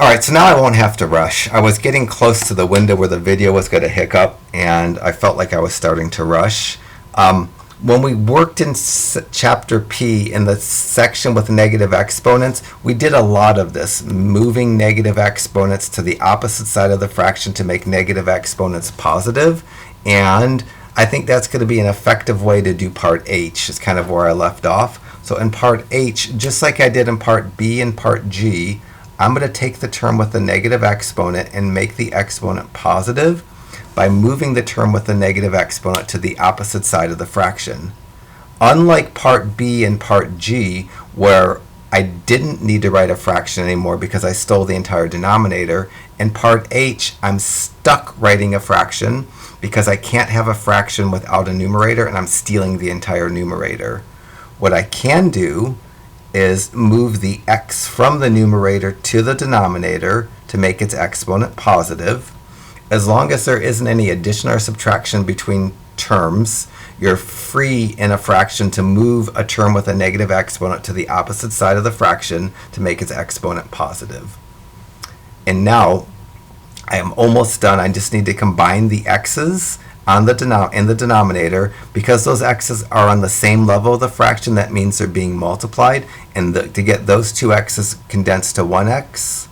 Alright, so now I won't have to rush. I was getting close to the window where the video was going to hiccup, and I felt like I was starting to rush. When we worked in chapter P in the section with negative exponents, we did a lot of this, moving negative exponents to the opposite side of the fraction to make negative exponents positive, and I think that's going to be an effective way to do part H, is kind of where I left off. So in part H, just like I did in part B and part G, I'm going to take the term with the negative exponent and make the exponent positive by moving the term with the negative exponent to the opposite side of the fraction. Unlike part B and part G, where I didn't need to write a fraction anymore because I stole the entire denominator, in part H, I'm stuck writing a fraction because I can't have a fraction without a numerator, and I'm stealing the entire numerator. What I can do is move the x from the numerator to the denominator to make its exponent positive. As long as there isn't any addition or subtraction between terms, you're free in a fraction to move a term with a negative exponent to the opposite side of the fraction to make its exponent positive. And now I am almost done. I just need to combine the x's in the denominator. Because those x's are on the same level of the fraction, that means they're being multiplied. And to get those two x's condensed to one x,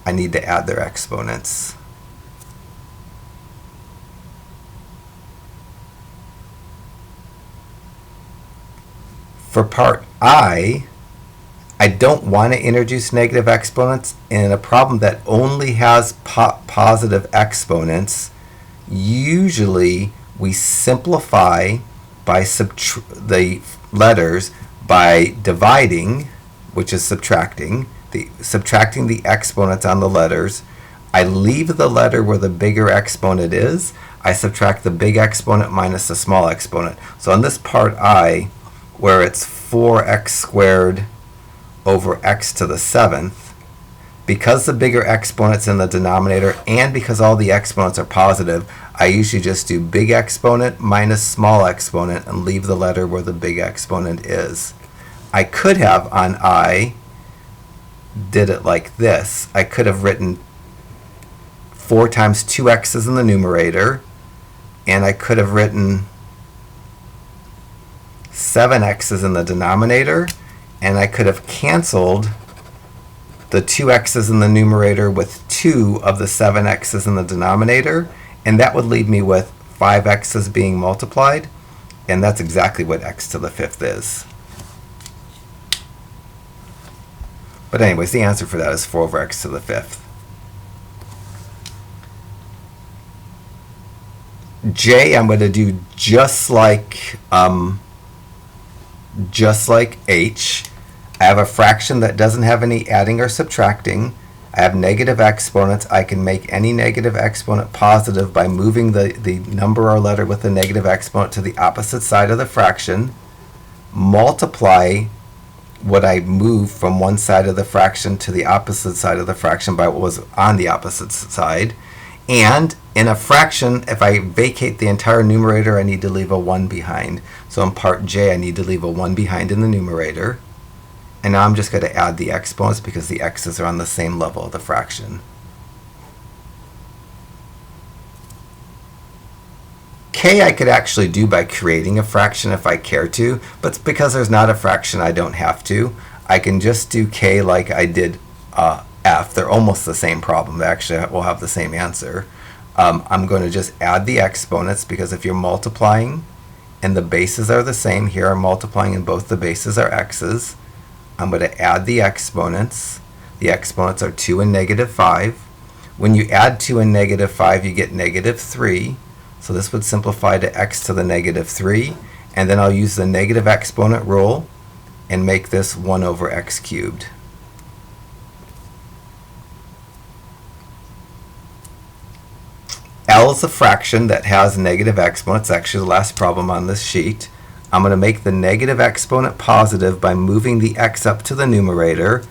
I need to add their exponents. For part I don't want to introduce negative exponents. In a problem that only has positive exponents, usually we simplify by the letters by dividing, which is subtracting the exponents on the letters. I leave the letter where the bigger exponent is. I subtract the big exponent minus the small exponent. So on this part I, where it's 4x squared over x to the 7th, because the bigger exponent's in the denominator and because all the exponents are positive, I usually just do big exponent minus small exponent and leave the letter where the big exponent is. I could have, on I, did it like this. I could have written 4 times 2x's in the numerator, and I could have written 7x's in the denominator, and I could have canceled the 2x's in the numerator with 2 of the 7x's in the denominator, and that would leave me with 5x's being multiplied, and that's exactly what x to the 5th is. But anyways, the answer for that is 4 over x to the 5th. J, I'm going to do just like H. I have a fraction that doesn't have any adding or subtracting. I have negative exponents. I can make any negative exponent positive by moving the number or letter with the negative exponent to the opposite side of the fraction. Multiply what I move from one side of the fraction to the opposite side of the fraction by what was on the opposite side. And in a fraction, if I vacate the entire numerator, I need to leave a 1 behind. So in part J, I need to leave a 1 behind in the numerator. And now I'm just going to add the exponents because the x's are on the same level of the fraction. K I could actually do by creating a fraction if I care to, but because there's not a fraction, I don't have to. I can just do K like I did F. They're almost the same problem. They actually will have the same answer. I'm going to just add the exponents because if you're multiplying and the bases are the same, here I'm multiplying and both the bases are x's. I'm going to add the exponents. The exponents are 2 and negative 5. When you add 2 and negative 5, you get negative 3. So this would simplify to x to the negative 3. And then I'll use the negative exponent rule and make this 1 over x cubed. L is a fraction that has negative exponents. Actually, the last problem on this sheet. I'm going to make the negative exponent positive by moving the x up to the numerator.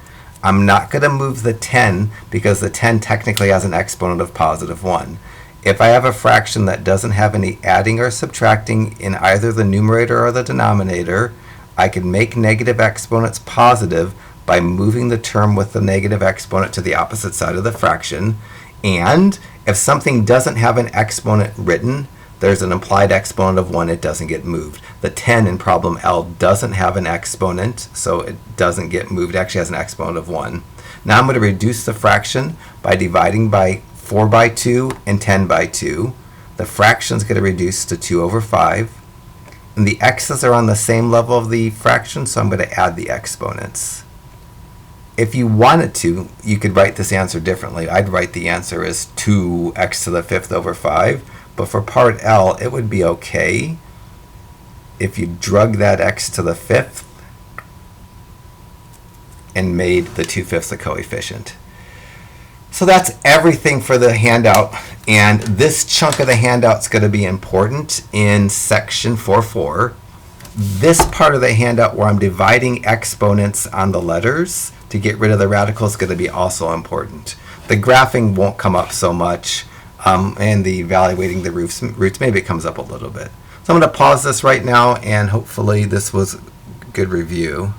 I'm not going to move the 10 because the 10 technically has an exponent of positive 1. If I have a fraction that doesn't have any adding or subtracting in either the numerator or the denominator, I can make negative exponents positive by moving the term with the negative exponent to the opposite side of the fraction. And if something doesn't have an exponent written, there's an implied exponent of 1, it doesn't get moved. The 10 in problem L doesn't have an exponent, so it doesn't get moved. It actually has an exponent of 1. Now I'm going to reduce the fraction by dividing by 4 by 2 and 10 by 2. The fraction's going to reduce to 2 over 5. And the x's are on the same level of the fraction, so I'm going to add the exponents. If you wanted to, you could write this answer differently. I'd write the answer as 2x to the 5th over 5. But for part L, it would be okay if you drug that x to the 5th and made the 2/5 a coefficient. So that's everything for the handout. And this chunk of the handout is going to be important in section 4.4. This part of the handout where I'm dividing exponents on the letters to get rid of the radicals is going to be also important. The graphing won't come up so much, and the evaluating the roots, maybe it comes up a little bit. So I'm going to pause this right now, and hopefully this was a good review.